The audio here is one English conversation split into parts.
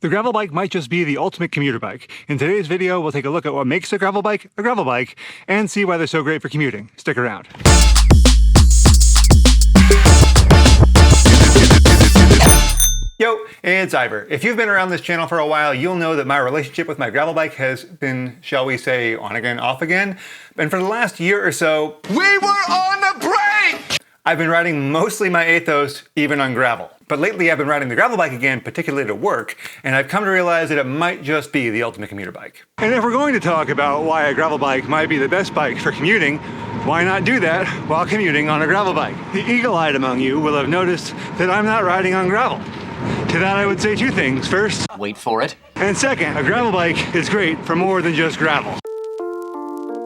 The gravel bike might just be the ultimate commuter bike. In today's video, we'll take a look at what makes a gravel bike, and see why they're so great for commuting. Stick around. Yo, it's Ivor. If you've been around this channel for a while, you'll know that my relationship with my gravel bike has been, shall we say, on again, off again. And for the last year or so, we were on a break! I've been riding mostly my Ethos, even on gravel. But lately I've been riding the gravel bike again, particularly to work, and I've come to realize that it might just be the ultimate commuter bike. And if we're going to talk about why a gravel bike might be the best bike for commuting, why not do that while commuting on a gravel bike? The eagle-eyed among you will have noticed that I'm not riding on gravel. To that I would say two things. First, wait for it. And second, a gravel bike is great for more than just gravel.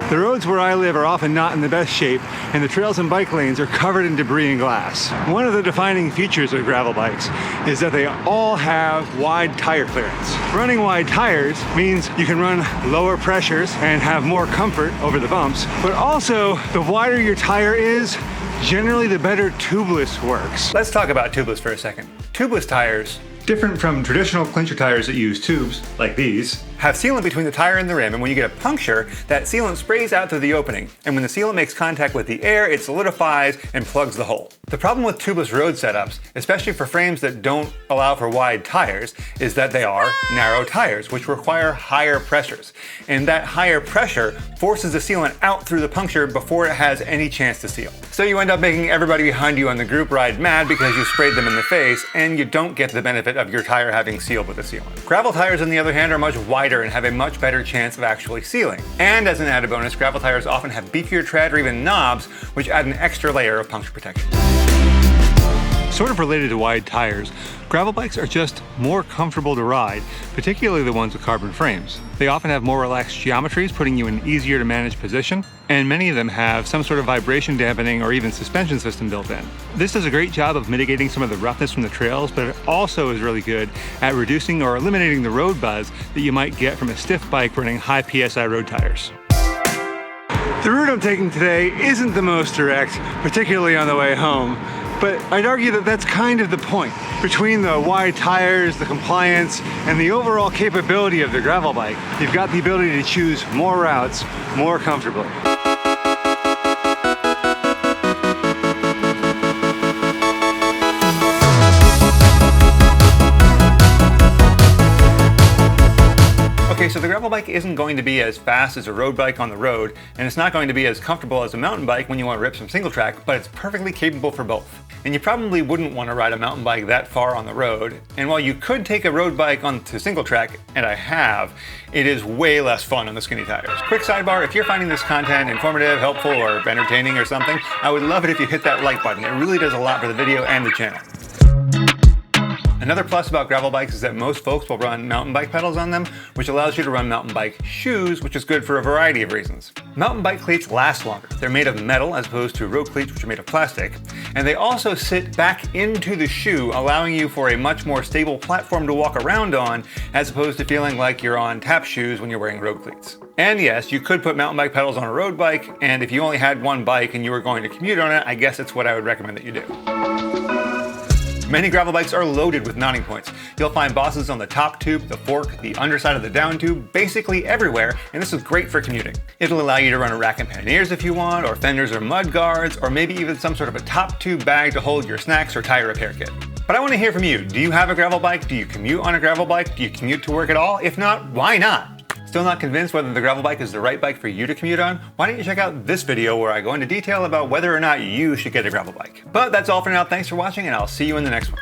The roads where I live are often not in the best shape, and the trails and bike lanes are covered in debris and glass. One of the defining features of gravel bikes is that they all have wide tire clearance. Running wide tires means you can run lower pressures and have more comfort over the bumps, but also the wider your tire is, generally the better tubeless works. Let's talk about tubeless for a second. Tubeless tires, different from traditional clincher tires that use tubes, like these, have sealant between the tire and the rim, and when you get a puncture, that sealant sprays out through the opening, and when the sealant makes contact with the air, it solidifies and plugs the hole. The problem with tubeless road setups, especially for frames that don't allow for wide tires, is that they are narrow tires, which require higher pressures. And that higher pressure forces the sealant out through the puncture before it has any chance to seal. So you end up making everybody behind you on the group ride mad because you sprayed them in the face, and you don't get the benefit of your tire having sealed with the sealant. Gravel tires, on the other hand, are much wider and have a much better chance of actually sealing. And as an added bonus, gravel tires often have beefier tread or even knobs, which add an extra layer of puncture protection. Sort of related to wide tires, gravel bikes are just more comfortable to ride, particularly the ones with carbon frames. They often have more relaxed geometries, putting you in an easier to manage position, and many of them have some sort of vibration dampening or even suspension system built in. This does a great job of mitigating some of the roughness from the trails, but it also is really good at reducing or eliminating the road buzz that you might get from a stiff bike running high PSI road tires. The route I'm taking today isn't the most direct, particularly on the way home. But I'd argue that that's kind of the point. Between the wide tires, the compliance, and the overall capability of the gravel bike, you've got the ability to choose more routes more comfortably. Okay, so the gravel bike isn't going to be as fast as a road bike on the road, and it's not going to be as comfortable as a mountain bike when you want to rip some single track, but it's perfectly capable for both. And you probably wouldn't want to ride a mountain bike that far on the road, and while you could take a road bike onto single track, and I have, it is way less fun on the skinny tires. Quick sidebar, if you're finding this content informative, helpful, or entertaining or something, I would love it if you hit that like button. It really does a lot for the video and the channel. Another plus about gravel bikes is that most folks will run mountain bike pedals on them, which allows you to run mountain bike shoes, which is good for a variety of reasons. Mountain bike cleats last longer. They're made of metal as opposed to road cleats, which are made of plastic. And they also sit back into the shoe, allowing you for a much more stable platform to walk around on, as opposed to feeling like you're on tap shoes when you're wearing road cleats. And yes, you could put mountain bike pedals on a road bike, and if you only had one bike and you were going to commute on it, I guess it's what I would recommend that you do. Many gravel bikes are loaded with mounting points. You'll find bosses on the top tube, the fork, the underside of the down tube, basically everywhere, and this is great for commuting. It'll allow you to run a rack and panniers if you want, or fenders or mud guards, or maybe even some sort of a top tube bag to hold your snacks or tire repair kit. But I want to hear from you. Do you have a gravel bike? Do you commute on a gravel bike? Do you commute to work at all? If not, why not? Still not convinced whether the gravel bike is the right bike for you to commute on? Why don't you check out this video where I go into detail about whether or not you should get a gravel bike. But that's all for now. Thanks for watching, and I'll see you in the next one.